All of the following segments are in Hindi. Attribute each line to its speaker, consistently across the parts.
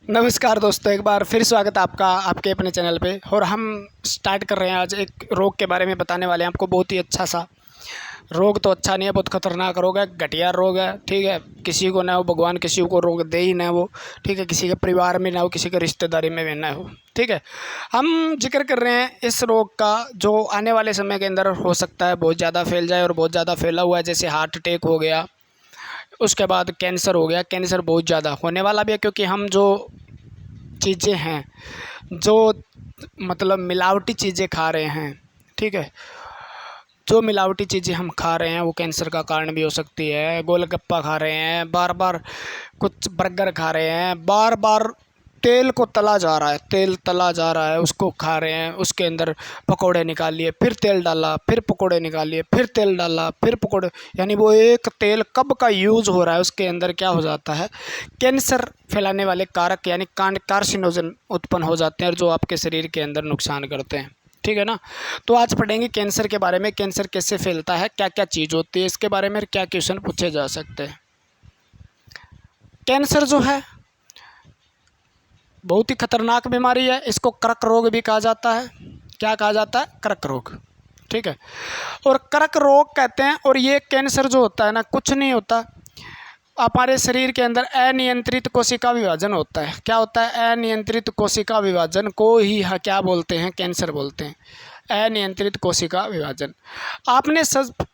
Speaker 1: नमस्कार दोस्तों, एक बार फिर स्वागत है आपका आपके अपने चैनल पे। और हम स्टार्ट कर रहे हैं आज एक रोग के बारे में बताने वाले हैं आपको। बहुत ही अच्छा सा रोग, तो अच्छा नहीं है, बहुत ख़तरनाक रोग है, घटिया रोग है। ठीक है, किसी को ना हो, भगवान किसी को रोग दे ही ना वो। ठीक है, किसी के परिवार में ना हो, किसी के रिश्तेदारी में भी ना हो। ठीक है, हम जिक्र कर रहे हैं इस रोग का जो आने वाले समय के अंदर हो सकता है बहुत ज़्यादा फैल जाए और बहुत ज़्यादा फैला हुआ है। जैसे हार्ट अटैक हो गया, उसके बाद कैंसर हो गया। कैंसर बहुत ज़्यादा होने वाला भी है, क्योंकि हम जो चीज़ें हैं, जो मतलब मिलावटी चीज़ें खा रहे हैं। ठीक है, जो मिलावटी चीज़ें हम खा रहे हैं वो कैंसर का कारण भी हो सकती है। गोलगप्पा खा रहे हैं, बार बार कुछ बर्गर खा रहे हैं, बार बार तेल को तला जा रहा है, तेल तला जा रहा है, उसको खा रहे हैं। उसके अंदर पकोड़े निकाल लिए, फिर तेल डाला, फिर पकोड़े निकाल लिए, फिर तेल डाला, फिर पकोड़े, यानी वो एक तेल कब का यूज़ हो रहा है, उसके अंदर क्या हो जाता है, कैंसर फैलाने वाले कारक यानी कार्सिनोजन उत्पन्न हो जाते हैं, और जो आपके शरीर के अंदर नुकसान करते हैं। ठीक है ना। तो आज पढ़ेंगे कैंसर के बारे में, कैंसर कैसे फैलता है, क्या क्या चीज़ होती है, इसके बारे में क्या क्वेश्चन पूछे जा सकते हैं। कैंसर जो है बहुत ही खतरनाक बीमारी है। इसको कर्क रोग भी कहा जाता है। क्या कहा जाता है? कर्क रोग। ठीक है, और कर्क रोग कहते हैं। और ये कैंसर जो होता है ना, कुछ नहीं होता, हमारे शरीर के अंदर अनियंत्रित कोशिका विभाजन होता है। क्या होता है? अनियंत्रित कोशिका विभाजन को ही क्या बोलते हैं? कैंसर बोलते हैं, अनियंत्रित कोशिका विभाजन। आपने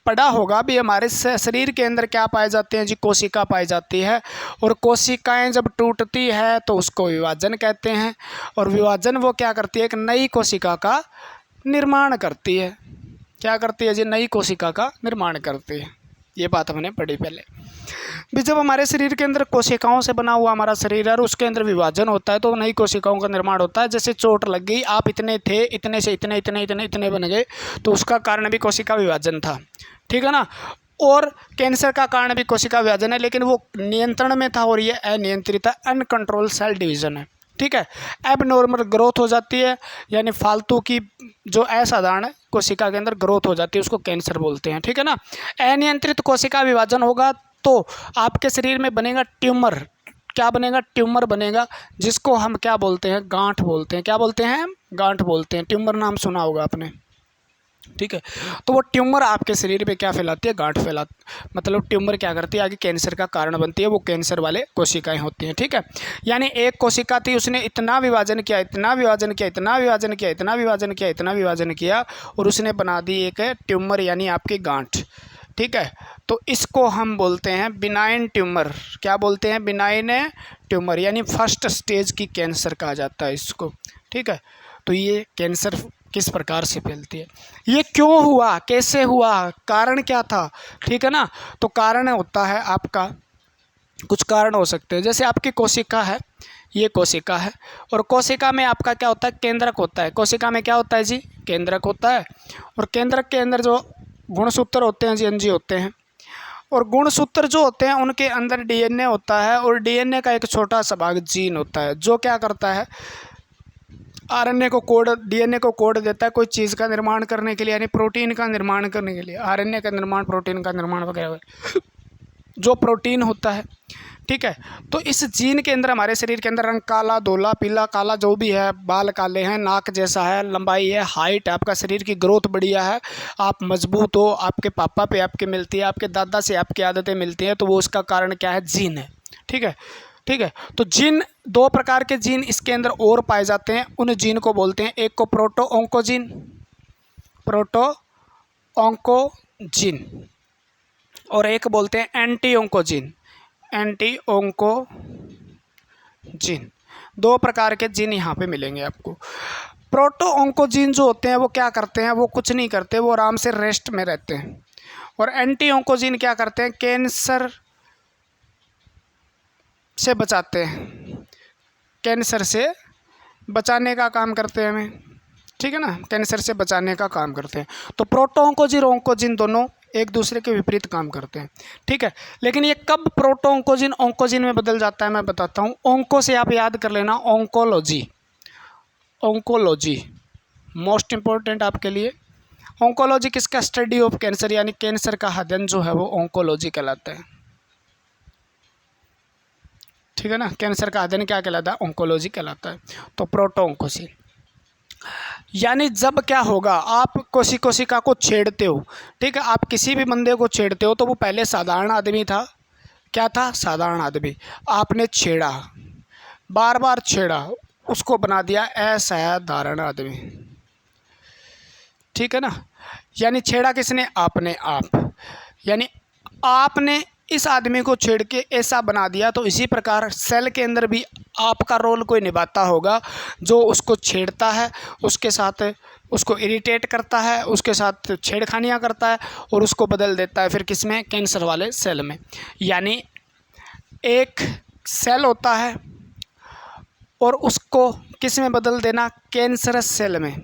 Speaker 1: पढ़ा होगा भी, हमारे शरीर के अंदर क्या पाए जाते हैं जी? कोशिका पाई जाती है। और कोशिकाएं जब टूटती है तो उसको विभाजन कहते हैं। और विभाजन वो क्या करती है? एक नई कोशिका का निर्माण करती है। क्या करती है जी? नई कोशिका का निर्माण करती है। ये बात हमने पढ़ी पहले भी। जब हमारे शरीर के अंदर कोशिकाओं से बना हुआ हमारा शरीर है और उसके अंदर विभाजन होता है तो नई कोशिकाओं का निर्माण होता है। जैसे चोट लग गई, आप इतने थे, इतने से इतने इतने इतने इतने बन गए, तो उसका कारण भी कोशिका विभाजन था। ठीक है ना। और कैंसर का कारण भी कोशिका विभाजन है, लेकिन वो नियंत्रण में था और ये अनियंत्रित है, अनकंट्रोल सेल डिवीजन है। ठीक है, एबनॉर्मल ग्रोथ हो जाती है, यानी फालतू की जो असाधारण कोशिका के अंदर ग्रोथ हो जाती है, उसको कैंसर बोलते हैं। ठीक है ना। अनियंत्रित कोशिका विभाजन होगा तो आपके शरीर में बनेगा ट्यूमर। क्या बनेगा? ट्यूमर बनेगा, जिसको हम क्या बोलते हैं? गांठ बोलते हैं। क्या बोलते हैं? गांठ बोलते हैं। ट्यूमर नाम सुना होगा आपने। ठीक है, तो वो ट्यूमर आपके शरीर पे क्या फैलाती है? गांठ मतलब ट्यूमर क्या करती है? आगे कैंसर का कारण बनती है। वो कैंसर वाले कोशिकाएं होती हैं। ठीक है, यानी एक कोशिका थी, उसने इतना विभाजन किया, इतना विभाजन किया, इतना विभाजन किया, इतना विभाजन किया, इतना विभाजन किया, और उसने बना दी एक ट्यूमर, यानी आपकी गांठ। ठीक है, तो इसको हम बोलते हैं बिनाइन ट्यूमर। क्या बोलते हैं? बिनाइन ट्यूमर, यानी फर्स्ट स्टेज की कैंसर कहा जाता है इसको। ठीक है, तो ये कैंसर किस प्रकार से फैलती है, ये क्यों हुआ, कैसे हुआ, कारण क्या था? ठीक है ना। तो कारण होता है आपका, कुछ कारण हो सकते हैं। जैसे आपकी कोशिका है, ये कोशिका है, और कोशिका में आपका क्या होता है? केंद्रक होता है। कोशिका में क्या होता है जी? केंद्रक होता है। और केंद्रक के अंदर जो गुणसूत्र होते हैं जी, अंजी होते हैं। और गुणसूत्र जो होते हैं उनके अंदर डीएनए होता है, और डीएनए का एक छोटा सा भाग जीन होता है, जो क्या करता है? आरएनए को कोड, डीएनए को कोड देता है कोई चीज़ का निर्माण करने के लिए, यानी प्रोटीन का निर्माण करने के लिए, आरएनए का निर्माण, प्रोटीन का निर्माण वगैरह, जो प्रोटीन होता है। ठीक है, तो इस जीन के अंदर हमारे शरीर के अंदर रंग काला, धोला, पीला, काला जो भी है, बाल काले हैं, नाक जैसा है, लंबाई है, हाइट, आपका शरीर की ग्रोथ बढ़िया है, आप मजबूत हो, आपके पापा पे आपके मिलती है, आपके दादा से आपकी आदतें मिलती हैं, तो वो उसका कारण क्या है? जीन है। ठीक है, ठीक है, तो जीन, दो प्रकार के जीन इसके अंदर और पाए जाते हैं। उन जीन को बोलते हैं, एक को प्रोटो ऑन्कोजीन, प्रोटो ऑन्कोजीन, और एक बोलते हैं एंटी ऑन्कोजीन, एंटी ऑन्कोजीन। दो प्रकार के जीन यहाँ पे मिलेंगे आपको। प्रोटो ऑन्कोजीन जो होते हैं वो क्या करते हैं? वो कुछ नहीं करते, वो आराम से रेस्ट में रहते हैं। और एंटी ऑन्कोजीन क्या करते हैं? कैंसर से बचाते हैं, कैंसर से बचाने का काम करते हैं हमें। ठीक है ना, कैंसर से बचाने का काम करते हैं। तो प्रोटो ऑन्कोजीन और ऑन्कोजीन दोनों एक दूसरे के विपरीत काम करते हैं। ठीक है, लेकिन ये कब प्रोटो ऑन्कोजीन ऑन्कोजीन में बदल जाता है मैं बताता हूँ। ऑन्को से आप याद कर लेना, ऑन्कोलॉजी, ऑन्कोलॉजी मोस्ट इंपॉर्टेंट आपके लिए। ऑन्कोलॉजी किसका? स्टडी ऑफ कैंसर, यानी कैंसर का अध्ययन जो है वो ऑन्कोलॉजी कहलाता है। ठीक है ना। कैंसर का अध्ययन क्या कहलाता है? ऑन्कोलॉजी कहलाता है। तो प्रोटो ऑन्कोलॉजी यानी जब क्या होगा, आप कोशिका को छेड़ते हो, ठीक है, आप किसी भी बंदे को छेड़ते हो तो वो पहले साधारण आदमी था, क्या था? साधारण आदमी। आपने छेड़ा, बार बार छेड़ा, उसको बना दिया असाधारण आदमी, ठीक है ना। यानी छेड़ा किसने? आपने। आप यानी आपने इस आदमी को छेड़ के ऐसा बना दिया। तो इसी प्रकार सेल के अंदर भी आपका रोल कोई निभाता होगा, जो उसको छेड़ता है, उसके साथ उसको इरिटेट करता है, उसके साथ छेड़खानियाँ करता है और उसको बदल देता है फिर किस में? कैंसर वाले सेल में। यानी एक सेल होता है और उसको किस में बदल देना? कैंसरस सेल में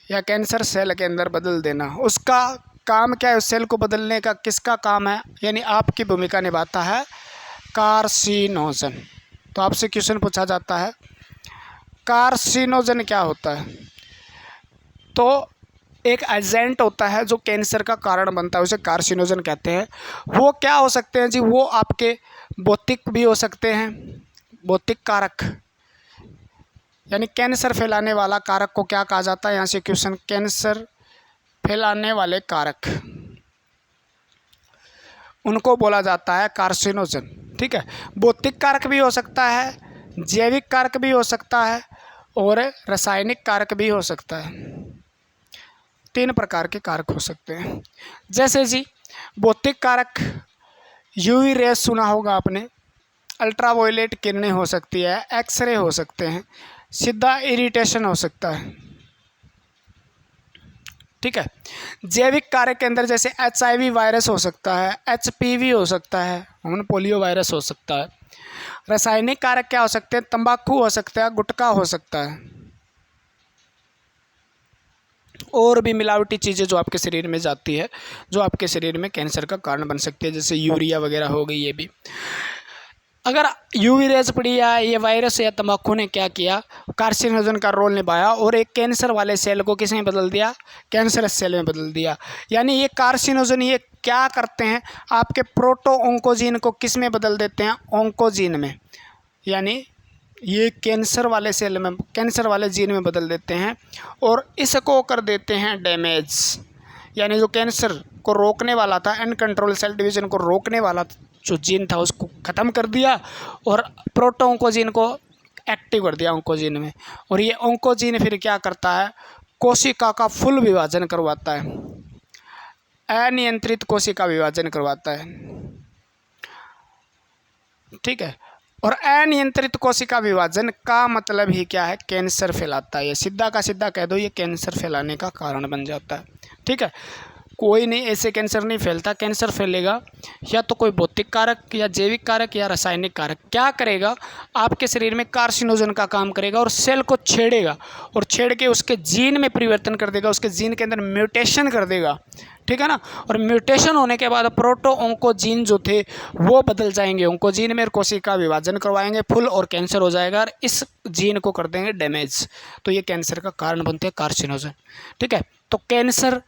Speaker 1: या कैंसर सेल के अंदर बदल देना। उसका काम क्या है? उस सेल को बदलने का किसका काम है? यानी आपकी भूमिका निभाता है कार्सिनोजन। तो आपसे क्वेश्चन पूछा जाता है कार्सिनोजन क्या होता है? तो एक एजेंट होता है जो कैंसर का कारण बनता है, उसे कार्सिनोजन कहते हैं। वो क्या हो सकते हैं जी? वो आपके भौतिक भी हो सकते हैं, भौतिक कारक, यानी कैंसर फैलाने वाला कारक को क्या कहा जाता है? यहाँ से क्वेश्चन, कैंसर फैलाने वाले कारक, उनको बोला जाता है कार्सिनोजन, ठीक है। भौतिक कारक भी हो सकता है, जैविक कारक भी हो सकता है और रासायनिक कारक भी हो सकता है। 3 प्रकार के कारक हो सकते हैं। जैसे जी भौतिक कारक, यूवी रेस सुना होगा आपने, अल्ट्रावायलेट किरणें हो सकती है, एक्सरे हो सकते हैं, सीधा इरिटेशन हो सकता है, ठीक है। जैविक कारक के अंदर जैसे HIV वायरस हो सकता है, HPV हो सकता है, ह्यूमन पोलियो वायरस हो सकता है। रासायनिक कारक क्या हो सकते हैं? तंबाकू हो सकता है, गुटखा हो सकता है, और भी मिलावटी चीज़ें जो आपके शरीर में जाती है, जो आपके शरीर में कैंसर का कारण बन सकती है, जैसे यूरिया वगैरह हो गई। ये भी अगर यूवी रेज पड़ी या ये वायरस या तंबाकू ने क्या किया? कार्सिनोजन का रोल निभाया और एक कैंसर वाले सेल को किस में बदल दिया? कैंसरस सेल में बदल दिया। यानी ये कार्सिनोजन ये क्या करते हैं? आपके प्रोटो ऑन्कोजीन को किस में बदल देते हैं? ऑन्कोजीन में। यानी ये कैंसर वाले सेल में, कैंसर वाले जीन में बदल देते हैं और इसको कर देते हैं डैमेज। यानी जो कैंसर को रोकने वाला था, अनकंट्रोल सेल डिवीजन को रोकने वाला जो जीन था, उसको ख़त्म कर दिया और प्रोटो ऑन्कोजीन को एक्टिव कर दिया ऑन्कोजीन में। और ये ऑन्कोजीन फिर क्या करता है? कोशिका का फुल विभाजन करवाता है, अनियंत्रित कोशिका विभाजन करवाता है, ठीक है। और अनियंत्रित कोशिका विभाजन का मतलब ही क्या है? कैंसर फैलाता है। ये सीधा का सीधा कह दो, ये कैंसर फैलाने का कारण बन जाता है, ठीक है। कोई नहीं ऐसे कैंसर नहीं फैलता। कैंसर फैलेगा या तो कोई भौतिक कारक या जैविक कारक या रासायनिक कारक क्या करेगा? आपके शरीर में कार्सिनोजन का काम करेगा और सेल को छेड़ेगा और छेड़ के उसके जीन में परिवर्तन कर देगा, उसके जीन के अंदर म्यूटेशन कर देगा, ठीक है ना। और म्यूटेशन होने के बाद प्रोटो ऑन्कोजीन जो थे वो बदल जाएंगे ऑन्कोजीन में और कोशिका विभाजन करवाएंगे फुल और कैंसर हो जाएगा और इस जीन को कर देंगे डैमेज। तो ये कैंसर का कारण बनते हैं कार्सिनोजन, ठीक है। तो कैंसर,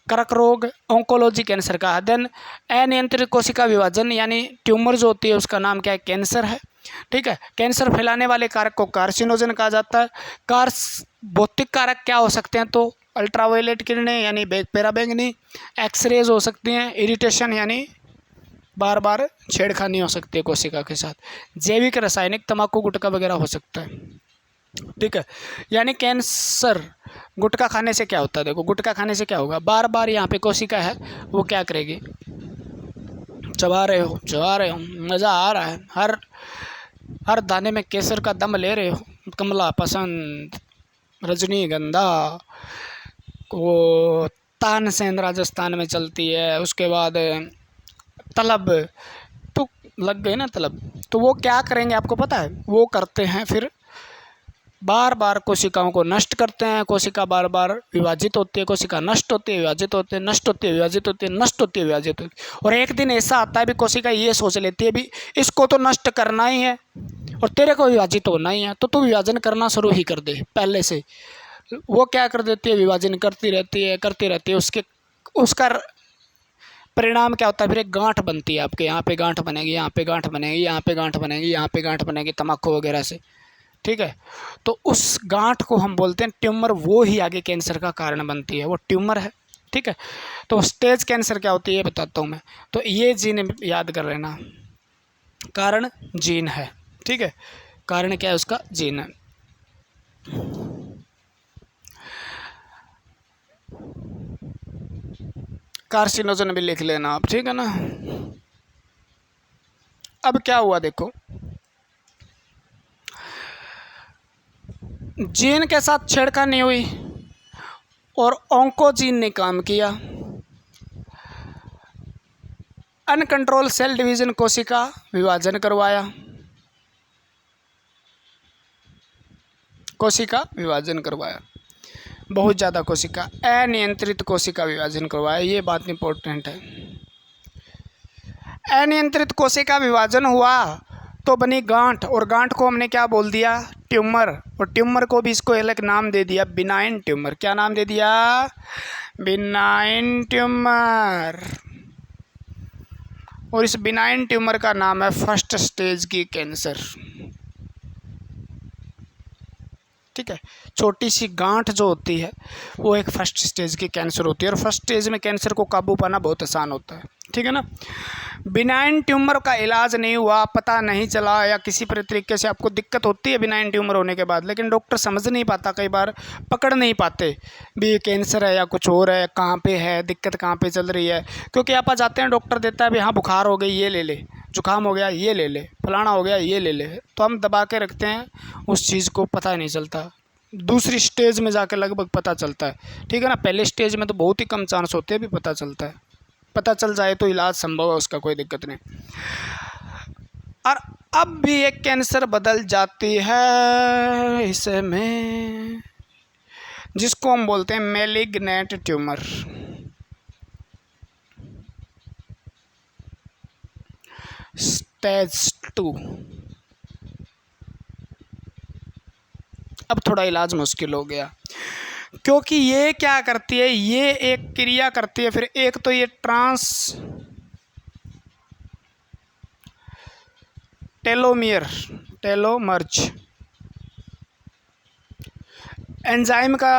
Speaker 1: कर्क रोग, ऑन्कोलॉजी कैंसर का अध्ययन, अनियंत्रित कोशिका विभाजन यानी ट्यूमर जो होती है उसका नाम क्या है? कैंसर है, ठीक है। कैंसर फैलाने वाले कारक को कार्सिनोजन कहा जाता है। भौतिक कारक क्या हो सकते हैं? तो अल्ट्रावायलेट किरणें यानी पैराबैंगनी, एक्सरेज हो सकती हैं, इरिटेशन यानी बार बार छेड़खानी हो सकती है कोशिका के साथ, जैविक रासायनिक तंबाकू गुटखा वगैरह हो सकता है, ठीक है। यानी कैंसर गुटखा खाने से क्या होता है? देखो गुटखा खाने से क्या होगा? बार बार यहाँ पे कोशिका है वो क्या करेगी? चबा रहे हो मज़ा आ रहा है, हर दाने में केसर का दम ले रहे हो, कमला पसंद, रजनीगंधा, वो तानसेन राजस्थान में चलती है, उसके बाद तलब, तो लग गए ना तलब। तो वो क्या करेंगे आपको पता है? वो करते हैं फिर बार बार कोशिकाओं को नष्ट करते हैं। कोशिका बार बार विभाजित होती है, कोशिका नष्ट होती है, विभाजित होती है, नष्ट होती है, विभाजित होती है, नष्ट होती है, विभाजित होती है। और एक दिन ऐसा आता है भी कोशिका ये सोच लेती है भी इसको तो नष्ट करना ही है और तेरे को विभाजित होना ही है, तो तू विभाजन करना शुरू ही कर दे पहले से। वो क्या कर देती है? विभाजन करती रहती है, उसका परिणाम क्या होता है, फिर एक गांठ बनती है आपके, यहाँ पे गांठ बनेगी, यहाँ पे गांठ बनेगी, यहाँ पे गांठ बनेगी, यहाँ पे गांठ बनेगी तम्बाकू वगैरह से, ठीक है। तो उस गांठ को हम बोलते हैं ट्यूमर, वो ही आगे कैंसर का कारण बनती है, वो ट्यूमर है, ठीक है। तो स्टेज कैंसर क्या होती है बताता हूँ मैं। तो ये जीन याद कर लेना, कारण जीन है, ठीक है। कारण क्या है उसका, जीन है। कार्सिनोजन भी लिख लेना आप, ठीक है ना। अब क्या हुआ देखो, जीन के साथ छेड़खानी हुई और ऑन्कोजीन ने काम किया। अनकंट्रोल सेल डिवीजन, कोशिका विभाजन करवाया, कोशिका विभाजन करवाया, बहुत ज़्यादा कोशिका, अनियंत्रित कोशिका विभाजन करवाया, ये बात इंपॉर्टेंट है। अनियंत्रित कोशिका विभाजन हुआ तो बनी गांठ, और गांठ को हमने क्या बोल दिया, ट्यूमर, और ट्यूमर को भी इसको अलग नाम दे दिया, बिनाइन ट्यूमर। क्या नाम दे दिया, बिनाइन ट्यूमर। और इस बिनाइन ट्यूमर का नाम है फर्स्ट स्टेज की कैंसर, ठीक है। छोटी सी गांठ जो होती है वो एक फर्स्ट स्टेज की कैंसर होती है, और फर्स्ट स्टेज में कैंसर को काबू पाना बहुत आसान होता है, ठीक है ना। बिनाइन ट्यूमर का इलाज नहीं हुआ, पता नहीं चला, या किसी तरीके से आपको दिक्कत होती है बिनाइन ट्यूमर होने के बाद, लेकिन डॉक्टर समझ नहीं पाता, कई बार पकड़ नहीं पाते भी ये कैंसर है या कुछ और है, कहाँ पे है दिक्कत, कहाँ पे चल रही है। क्योंकि आप जाते हैं, डॉक्टर देता है भी हाँ बुखार हो गई ये ले ले, जुकाम हो गया ये ले ले, फलाना हो गया ये ले ले, तो हम दबा के रखते हैं उस चीज़ को, पता नहीं चलता, दूसरी स्टेज में जाकर लगभग पता चलता है, ठीक है ना। पहले स्टेज में तो बहुत ही कम चांस होते हैं भी पता चलता है, पता चल जाए तो इलाज संभव है, उसका कोई दिक्कत नहीं। और अब भी एक कैंसर बदल जाती है इसमें, जिसको हम बोलते हैं मैलिग्नेंट ट्यूमर। स्टेज 2। अब थोड़ा इलाज मुश्किल हो गया, क्योंकि ये क्या करती है, ये एक क्रिया करती है, फिर एक तो ये टेलोमर्ज एंजाइम का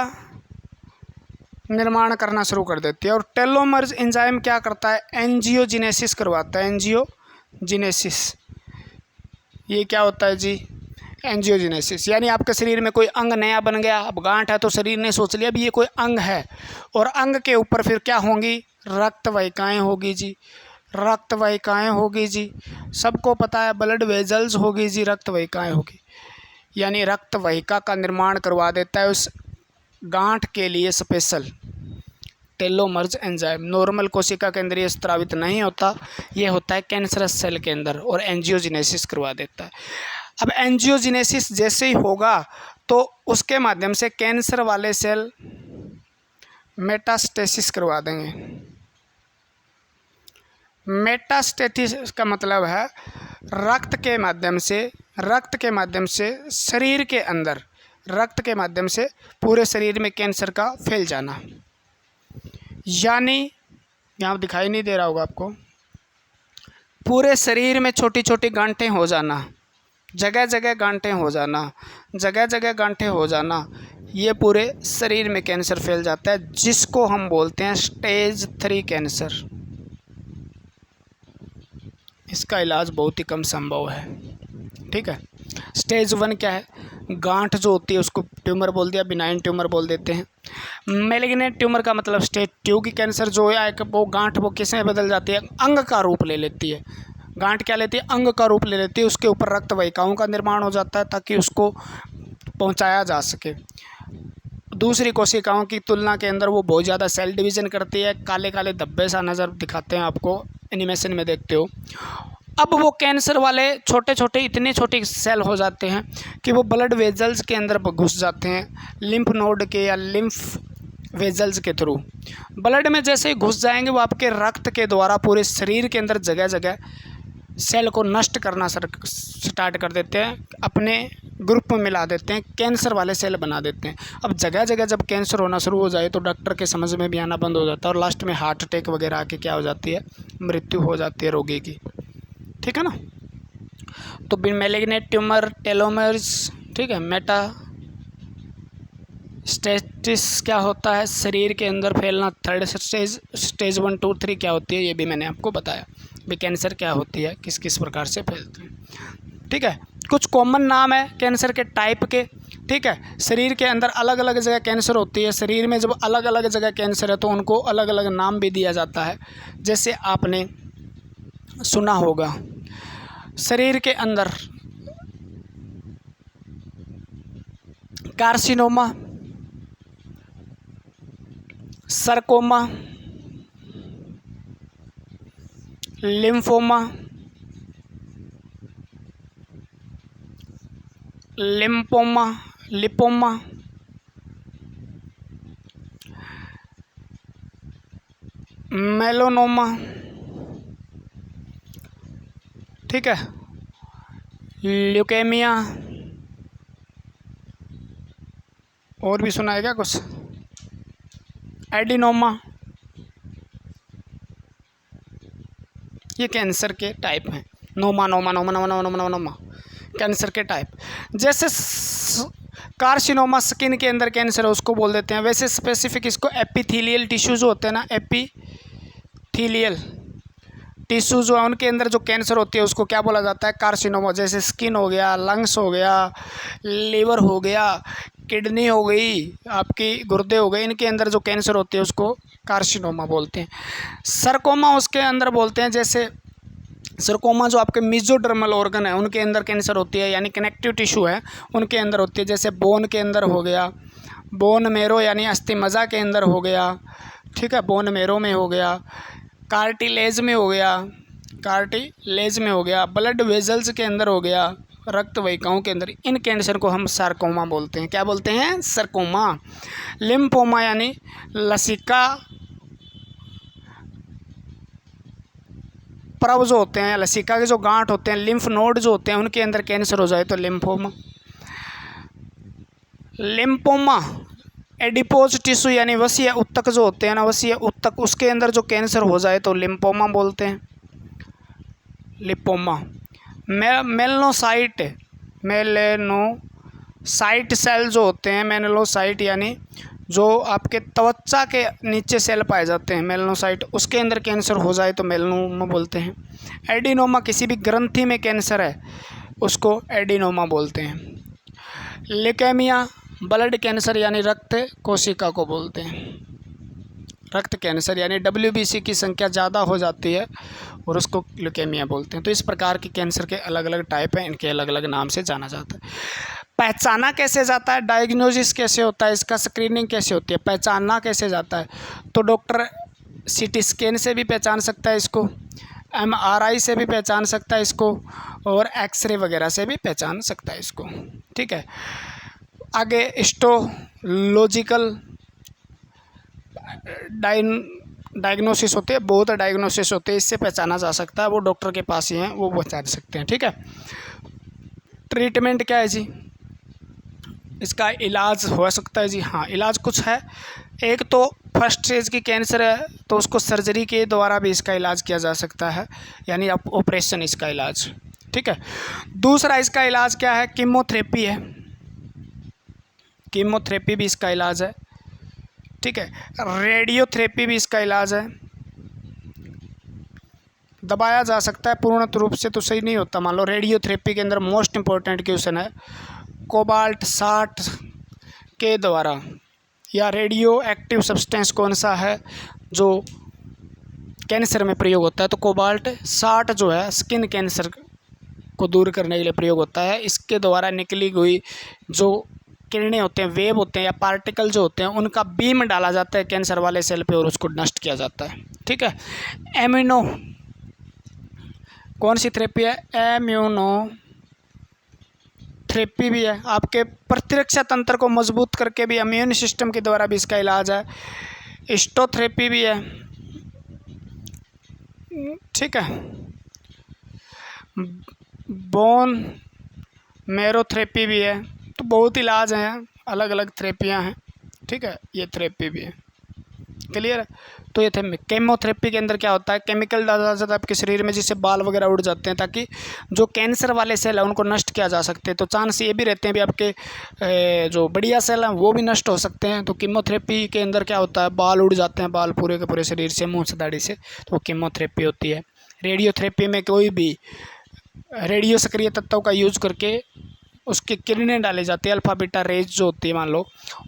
Speaker 1: निर्माण करना शुरू कर देती है। और टेलोमर्ज एंजाइम क्या करता है, एंजियोजेनेसिस करवाता है, एंजियोजेनेसिस। ये क्या होता है जी, एंजियोजेनेसिस, यानी आपके शरीर में कोई अंग नया बन गया, अब गांठ है तो शरीर ने सोच लिया भी ये कोई अंग है, और अंग के ऊपर फिर क्या होंगी, रक्त वाहिकाएँ होगी जी, रक्त वाहिकाएँ होगी जी, सबको पता है ब्लड वेजल्स होगी जी, रक्त वाहिकाएँ होगी, यानी रक्त वाहिका का निर्माण करवा देता है उस गांठ के लिए स्पेशल टेलोमर्ज एंजाइम। नॉर्मल कोशिका के अंदर ये स्त्रावित नहीं होता, ये होता है कैंसरस सेल के अंदर, और एंजियोजेनेसिस करवा देता है। अब एंजियोजेनेसिस जैसे ही होगा तो उसके माध्यम से कैंसर वाले सेल मेटास्टेसिस करवा देंगे। मेटास्टेसिस का मतलब है रक्त के माध्यम से शरीर के अंदर, रक्त के माध्यम से पूरे शरीर में कैंसर का फैल जाना, यानी यहाँ दिखाई नहीं दे रहा होगा आपको, पूरे शरीर में छोटी छोटी गांठें हो जाना, जगह जगह गांठें हो जाना, जगह जगह गांठें हो जाना, ये पूरे शरीर में कैंसर फैल जाता है, जिसको हम बोलते हैं स्टेज 3 कैंसर। इसका इलाज बहुत ही कम संभव है, ठीक है। स्टेज 1 क्या है, गांठ जो होती है उसको ट्यूमर बोल दिया, बिनाइन ट्यूमर बोल देते हैं। मैलिग्नेंट ट्यूमर का मतलब स्टेज 2 की कैंसर जो है वो गांठ वो किस में बदल जाती है, अंग का रूप ले लेती है। गांठ क्या लेती है, अंग का रूप ले लेती है, उसके ऊपर रक्त वाहिकाओं का निर्माण हो जाता है ताकि उसको पहुंचाया जा सके। दूसरी कोशिकाओं की तुलना के अंदर वो बहुत ज़्यादा सेल डिवीज़न करती है, काले काले धब्बे सा नज़र दिखाते हैं आपको, एनिमेशन में देखते हो। अब वो कैंसर वाले छोटे छोटे इतने छोटे सेल हो जाते हैं कि वो ब्लड वेजल्स के अंदर घुस जाते हैं, लिम्फ नोड के या लिम्फ वेजल्स के थ्रू। ब्लड में जैसे ही घुस जाएंगे वो आपके रक्त के द्वारा पूरे शरीर के अंदर जगह जगह सेल को नष्ट करना स्टार्ट कर देते हैं, अपने ग्रुप में मिला देते हैं, कैंसर वाले सेल बना देते हैं। अब जगह जगह जब कैंसर होना शुरू हो जाए तो डॉक्टर के समझ में भी आना बंद हो जाता है और लास्ट में हार्ट अटैक वगैरह आके क्या हो जाती है, मृत्यु हो जाती है रोगी की। ठीक है ना। तो मैलिग्नेंट ट्यूमर, टेलोमर्स, ठीक है, मेटा स्टेटिस क्या होता है, शरीर के अंदर फैलना। थर्ड स्टेज 1, 2, 3 क्या होती है, ये भी मैंने आपको बताया भी कैंसर क्या होती है, किस किस प्रकार से फैलती है। ठीक है, कुछ कॉमन नाम है कैंसर के टाइप के। ठीक है, शरीर के अंदर अलग अलग जगह कैंसर होती है। शरीर में जब अलग अलग जगह कैंसर है तो उनको अलग अलग नाम भी दिया जाता है। जैसे आपने सुना होगा शरीर के अंदर कार्सिनोमा, सरकोमा, लिम्फोमा, लिम्पोमा, लिपोमा, मेलोनोमा, ठीक है, ल्यूकेमिया, और भी सुना है क्या कुछ, एडिनोमा। ये कैंसर के टाइप हैं। नोमा नोमा नोमा नोमा नोमा नोमा नोमा कैंसर के टाइप। जैसे कार्सिनोमा स्किन के अंदर कैंसर है उसको बोल देते हैं। वैसे स्पेसिफिक इसको एपिथेलियल टिश्यू जो होते हैं ना, एपिथेलियल टिश्यू जो है उनके अंदर जो कैंसर होती है उसको क्या बोला जाता है, कार्सिनोमा। जैसे स्किन हो गया, लंग्स हो गया, लीवर हो गया, किडनी हो गई, आपकी गुर्दे हो गए, इनके अंदर जो कैंसर होती है उसको कार्सिनोमा बोलते हैं। सरकोमा उसके अंदर बोलते हैं। जैसे सरकोमा जो आपके मेसोडर्मल ऑर्गन है उनके अंदर कैंसर होती है, यानी कनेक्टिव टिश्यू है उनके अंदर होती है। जैसे बोन के अंदर हो गया, बोन मेरो यानी अस्थि मज्जा के अंदर हो गया, ठीक है, बोन मेरो में हो गया, कार्टिलेज में हो गया, कार्टिलेज में हो गया, ब्लड वेजल्स के अंदर हो गया, रक्त वाहिकाओं के अंदर। इन कैंसर को हम सार्कोमा बोलते हैं। क्या बोलते हैं, सरकोमा। लिम्फोमा यानी लसिका परव जो होते हैं, लसिका के जो गांठ होते हैं, लिम्फ नोड जो होते हैं उनके अंदर कैंसर हो जाए तो लिम्फोमा। लिम्फोमा एडिपोज टिश्यू यानी वसीय उत्तक जो होते हैं ना, वसीय उत्तक, उसके अंदर जो कैंसर हो जाए तो लिम्फोमा बोलते हैं, लिपोमा। मेलनोसाइट, मेलेनोसाइट सेल जो होते हैं, मेलनोसाइट यानी जो आपके त्वचा के नीचे सेल पाए जाते हैं, मेलनोसाइट, उसके अंदर कैंसर हो जाए तो मेलनोमा बोलते हैं। एडिनोमा किसी भी ग्रंथि में कैंसर है उसको एडिनोमा बोलते हैं। ल्यूकेमिया ब्लड कैंसर यानी रक्त कोशिका को बोलते हैं। रक्त कैंसर यानी WBC की संख्या ज़्यादा हो जाती है और उसको ल्यूकेमिया बोलते हैं। तो इस प्रकार के कैंसर के अलग अलग टाइप हैं, इनके अलग अलग नाम से जाना जाता है। पहचाना कैसे जाता है, डायग्नोसिस कैसे होता है, इसका स्क्रीनिंग कैसे होती है, पहचानना कैसे जाता है, तो डॉक्टर CT स्कैन से भी पहचान सकता है इसको, MRI से भी पहचान सकता है इसको, और एक्सरे वगैरह से भी पहचान सकता है इसको। ठीक है, आगे हिस्टोलॉजिकल डायग्नोसिस होते हैं, बहुत डायग्नोसिस होते हैं, इससे पहचाना जा सकता है, वो डॉक्टर के पास ही हैं, वो पहचान सकते हैं। ठीक है, ट्रीटमेंट क्या है जी, इसका इलाज हो सकता है जी, हाँ इलाज कुछ है। एक तो फर्स्ट स्टेज की कैंसर है तो उसको सर्जरी के द्वारा भी इसका इलाज किया जा सकता है, यानी ऑपरेशन इसका इलाज। ठीक है, दूसरा इसका इलाज क्या है, कीमोथेरेपी है, कीमोथेरेपी भी इसका इलाज है। ठीक है, रेडियोथेरेपी भी इसका इलाज है। दबाया जा सकता है, पूर्ण रूप से तो सही नहीं होता। मान लो रेडियोथेरेपी के अंदर मोस्ट इम्पोर्टेंट क्वेश्चन है कोबाल्ट 60 के द्वारा, या रेडियो एक्टिव सब्सटेंस कौन सा है जो कैंसर में प्रयोग होता है, तो कोबाल्ट 60 जो है स्किन कैंसर को दूर करने के लिए प्रयोग होता है। इसके द्वारा निकली हुई जो किरणें होते हैं, वेव होते हैं या पार्टिकल जो होते हैं, उनका बीम डाला जाता है कैंसर वाले सेल पे और उसको नष्ट किया जाता है। ठीक है, एम्यूनो कौन सी थेरेपी है, एम्यूनो थेरेपी भी है। आपके प्रतिरक्षा तंत्र को मजबूत करके भी इम्यून सिस्टम के द्वारा भी इसका इलाज है। हिस्टोथेरेपी भी है। ठीक है, बोन मेरोथेरेपी भी है। तो बहुत इलाज हैं, अलग अलग थेरेपियाँ हैं, ठीक है। ये थेरेपी भी है, क्लियर है। तो ये थे केमोथेरेपी के अंदर क्या होता है, केमिकल डाला जाता है आपके शरीर में जिससे बाल वगैरह उड़ जाते हैं, ताकि जो कैंसर वाले सेल हैं उनको नष्ट किया जा सकते हैं। तो चांस ये भी रहते हैं भी आपके जो बढ़िया सेल हैं वो भी नष्ट हो सकते हैं। तो कीमोथेरेपी के अंदर क्या होता है, बाल उड़ जाते हैं, बाल पूरे के पूरे शरीर से, मुँह से, दाढ़ी से, तो वो कीमोथेरेपी होती है। रेडियोथेरेपी में कोई भी रेडियो सक्रिय तत्वों का यूज करके उसकी किरणें डाली जाती है, अल्फ़ा बीटा रेज जो होती है मान लो,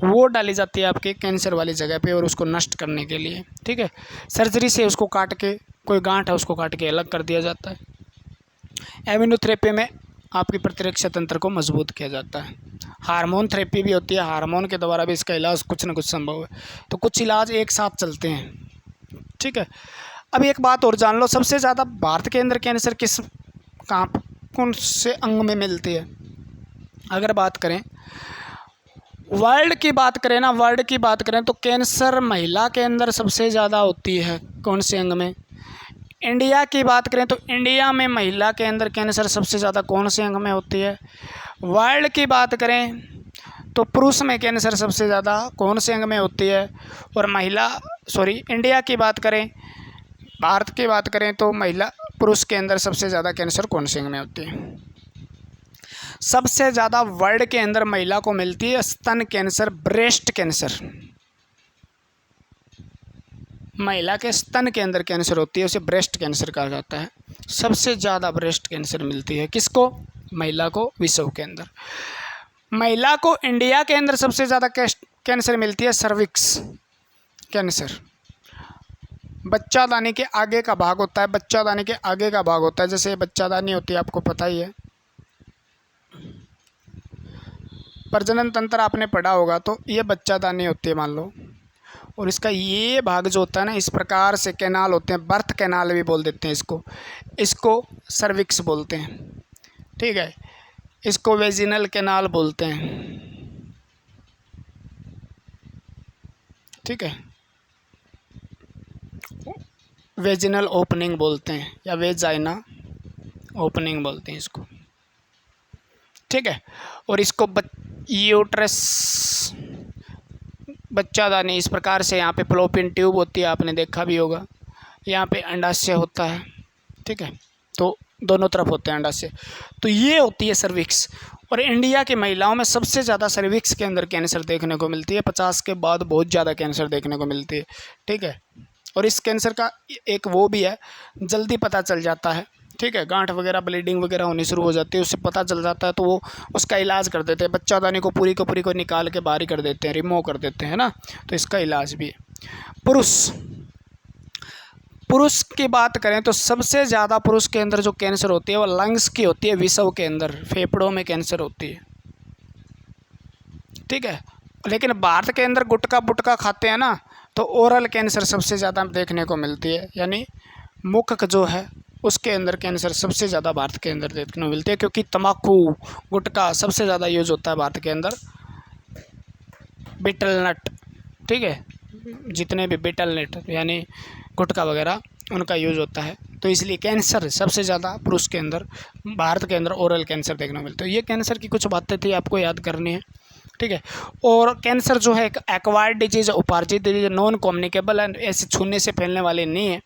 Speaker 1: वो डाली जाती है आपके कैंसर वाली जगह पे और उसको नष्ट करने के लिए, ठीक है। सर्जरी से उसको काट के, कोई गांठ है उसको काट के अलग कर दिया जाता है। इम्यूनोथेरेपी में आपकी प्रतिरक्षा तंत्र को मजबूत किया जाता है। हार्मोन थेरेपी भी होती है, हार्मोन के द्वारा भी इसका इलाज कुछ ना कुछ संभव है। तो कुछ इलाज एक साथ चलते हैं, ठीक है। अब एक बात और जान लो, सबसे ज़्यादा भारत के अंदर कैंसर कौन से अंग में मिलती है। अगर बात करें वर्ल्ड की बात करें ना, वर्ल्ड की बात करें तो कैंसर महिला के अंदर सबसे ज़्यादा होती है। कौन से अंग में? इंडिया की बात करें तो इंडिया में महिला के अंदर कैंसर सबसे ज़्यादा कौन से अंग में होती है। वर्ल्ड की बात करें तो पुरुष में कैंसर सबसे ज़्यादा कौन से अंग में होती है। और इंडिया की बात करें, भारत की बात करें तो पुरुष के अंदर सबसे ज़्यादा कैंसर कौन से अंग में होती है। सबसे ज़्यादा वर्ल्ड के अंदर महिला को मिलती है स्तन कैंसर, ब्रेस्ट कैंसर। महिला के स्तन के अंदर कैंसर होती है, उसे ब्रेस्ट कैंसर कहा जाता है। सबसे ज़्यादा ब्रेस्ट कैंसर मिलती है किसको? महिला को, विश्व के अंदर। महिला को इंडिया के अंदर सबसे ज़्यादा कैंसर मिलती है सर्विक्स कैंसर। बच्चादानी के आगे का भाग होता है, बच्चादानी के आगे का भाग होता है, जैसे बच्चादानी होती है आपको पता ही है। प्रजनन तंत्र आपने पढ़ा होगा, तो ये बच्चादानी होती है मान लो, और इसका ये भाग जो होता है ना, इस प्रकार से कैनाल होते हैं, बर्थ कैनाल भी बोल देते हैं इसको सर्विक्स बोलते हैं, ठीक है। इसको वेजिनल कैनाल बोलते हैं, ठीक है। वेजिनल ओपनिंग बोलते हैं या वेजाइना ओपनिंग बोलते हैं इसको, ठीक है। और इसको यूट्रस, बच्चादानी, इस प्रकार से यहाँ पे फ्लोपियन ट्यूब होती है, आपने देखा भी होगा। यहाँ पे अंडाशय होता है, ठीक है। तो दोनों तरफ होते हैं अंडाशय। तो ये होती है सर्विक्स। और इंडिया की महिलाओं में सबसे ज़्यादा सर्विक्स के अंदर कैंसर देखने को मिलती है। 50 के बाद बहुत ज़्यादा कैंसर देखने को मिलती है, ठीक है। और इस कैंसर का एक वो भी है, जल्दी पता चल जाता है, ठीक है। गांठ वगैरह, ब्लीडिंग वगैरह होनी शुरू हो जाती है, उससे पता चल जाता है, तो वो उसका इलाज कर देते हैं। बच्चादानी को पूरी को निकाल के बाहर ही कर देते हैं, रिमूव कर देते हैं ना, तो इसका इलाज भी है। पुरुष की बात करें तो सबसे ज़्यादा पुरुष के अंदर जो कैंसर होती है वो लंग्स की होती है, विषव के अंदर, फेफड़ों में कैंसर होती है, ठीक है। लेकिन भारत के अंदर गुटखा खाते हैं ना, तो ओरल कैंसर सबसे ज़्यादा देखने को मिलती है, यानी मुख जो है उसके अंदर कैंसर सबसे ज़्यादा भारत के अंदर देखने को मिलती है, क्योंकि तम्बाकू, गुटखा सबसे ज़्यादा यूज़ होता है भारत के अंदर। बीटल नट, ठीक है, जितने भी बीटल नट यानी गुटखा वगैरह, उनका यूज़ होता है। तो इसलिए कैंसर सबसे ज़्यादा पुरुष के अंदर, भारत के अंदर ओरल कैंसर देखने को मिलता है। ये कैंसर की कुछ बातें थी, आपको याद करनी है, ठीक है। और कैंसर जो है एक एक्वायर्ड डिजीज़, उपार्जित डिजीज, नॉन कम्युनिकेबल है, ऐसे छूने से फैलने वाले नहीं है,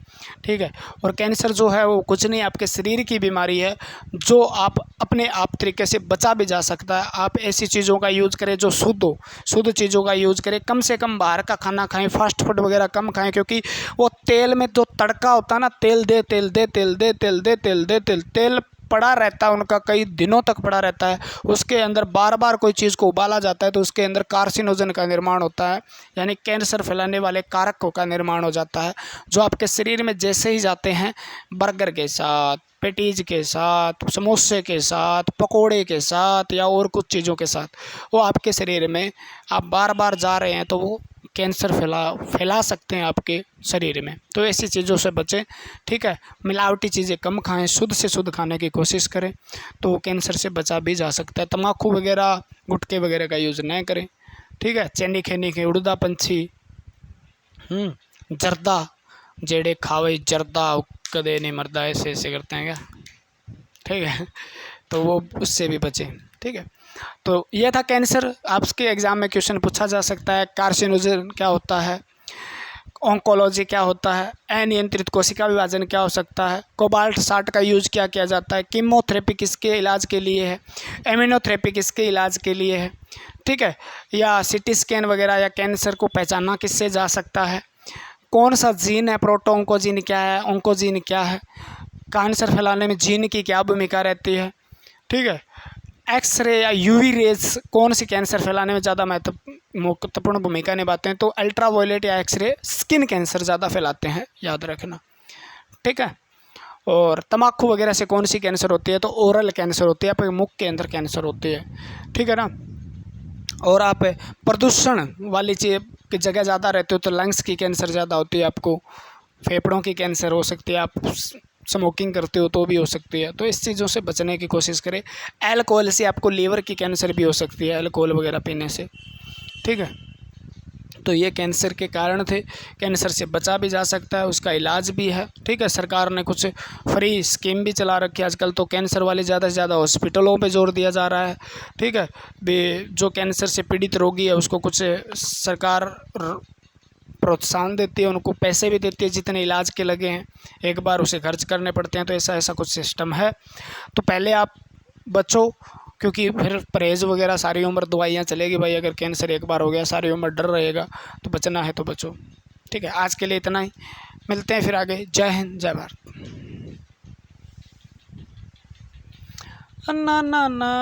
Speaker 1: ठीक है। और कैंसर जो है वो कुछ नहीं, आपके शरीर की बीमारी है जो आप अपने आप तरीके से बचा भी जा सकता है। आप ऐसी चीज़ों का यूज़ करें जो शुद्ध चीज़ों का यूज़ करें, कम से कम बाहर का खाना खाएं, फास्ट फूड वगैरह कम खाएं, क्योंकि वो तेल में जो तड़का होता है ना, तेल पड़ा रहता है उनका, कई दिनों तक पड़ा रहता है, उसके अंदर बार बार कोई चीज़ को उबाला जाता है, तो उसके अंदर कार्सिनोजन का निर्माण होता है, यानी कैंसर फैलाने वाले कारकों का निर्माण हो जाता है, जो आपके शरीर में जैसे ही जाते हैं, बर्गर के साथ, पेटीज के साथ, समोसे के साथ, पकोड़े के साथ या और कुछ चीज़ों के साथ, वो आपके शरीर में आप बार बार जा रहे हैं, तो वो कैंसर फैला सकते हैं आपके शरीर में। तो ऐसी चीज़ों से बचें, ठीक है। मिलावटी चीज़ें कम खाएं, शुद्ध से शुद्ध खाने की कोशिश करें, तो कैंसर से बचा भी जा सकता है। तम्बाकू वगैरह, गुटखे वगैरह का यूज़ न करें, ठीक है। चैनी खेनी के उड़दा पंछी, जर्दा जेड़े खावे जर्दा कदे नहीं मरदा, ऐसे करते हैं क्या, ठीक है। तो वो उससे भी बचें। ठीक है, तो ये था कैंसर। आपके एग्ज़ाम में क्वेश्चन पूछा जा सकता है। कार्सिनोजन क्या होता है, ऑन्कोलॉजी क्या होता है, अनियंत्रित कोशिका विभाजन क्या हो सकता है, कोबाल्ट 60 का यूज क्या किया जाता है, कीमोथेरेपी किसके इलाज के लिए है, इम्यूनोथेरेपी किसके इलाज के लिए है। ठीक है, या सीटी स्कैन वगैरह या कैंसर को पहचाना किससे जा सकता है, कौन सा जीन है, प्रोटोऑन्कोजीन क्या है, ऑन्कोजीन क्या है, कैंसर फैलाने में जीन की क्या भूमिका रहती है। ठीक है, एक्सरे या यूवी रेज कौन सी कैंसर फैलाने में ज़्यादा महत्वपूर्ण भूमिका निभाते हैं, तो अल्ट्रावायलेट या एक्सरे स्किन कैंसर ज़्यादा फैलाते हैं, याद रखना। ठीक है, और तम्बाकू वगैरह से कौन सी कैंसर होती है, तो ओरल कैंसर होती है, आपके मुख के अंदर कैंसर होती है। ठीक है ना, और आप प्रदूषण वाली चीज़ की जगह ज़्यादा रहते हो तो लंग्स की कैंसर ज़्यादा होती है, आपको फेफड़ों की कैंसर हो सकती है, आप स्मोकिंग करते हो तो भी हो सकती है। तो इस चीज़ों से बचने की कोशिश करें। अल्कोहल से आपको लीवर की कैंसर भी हो सकती है, अल्कोहल वगैरह पीने से। ठीक है, तो ये कैंसर के कारण थे। कैंसर से बचा भी जा सकता है, उसका इलाज भी है। ठीक है, सरकार ने कुछ फ्री स्कीम भी चला रखी है आजकल, तो कैंसर वाले ज़्यादा से ज़्यादा हॉस्पिटलों पे जोर दिया जा रहा है। ठीक है, जो कैंसर से पीड़ित रोगी है उसको कुछ सरकार प्रोत्साहन देती है, उनको पैसे भी देती है जितने इलाज के लगे हैं, एक बार उसे खर्च करने पड़ते हैं। तो ऐसा कुछ सिस्टम है। तो पहले आप बचो, क्योंकि फिर परहेज़ वगैरह सारी उम्र दवाइयाँ चलेगी भाई। अगर कैंसर एक बार हो गया सारी उम्र डर रहेगा, तो बचना है तो बचो। ठीक है, आज के लिए इतना ही, मिलते हैं फिर आगे। जय हिंद, जय भारत। ना ना ना।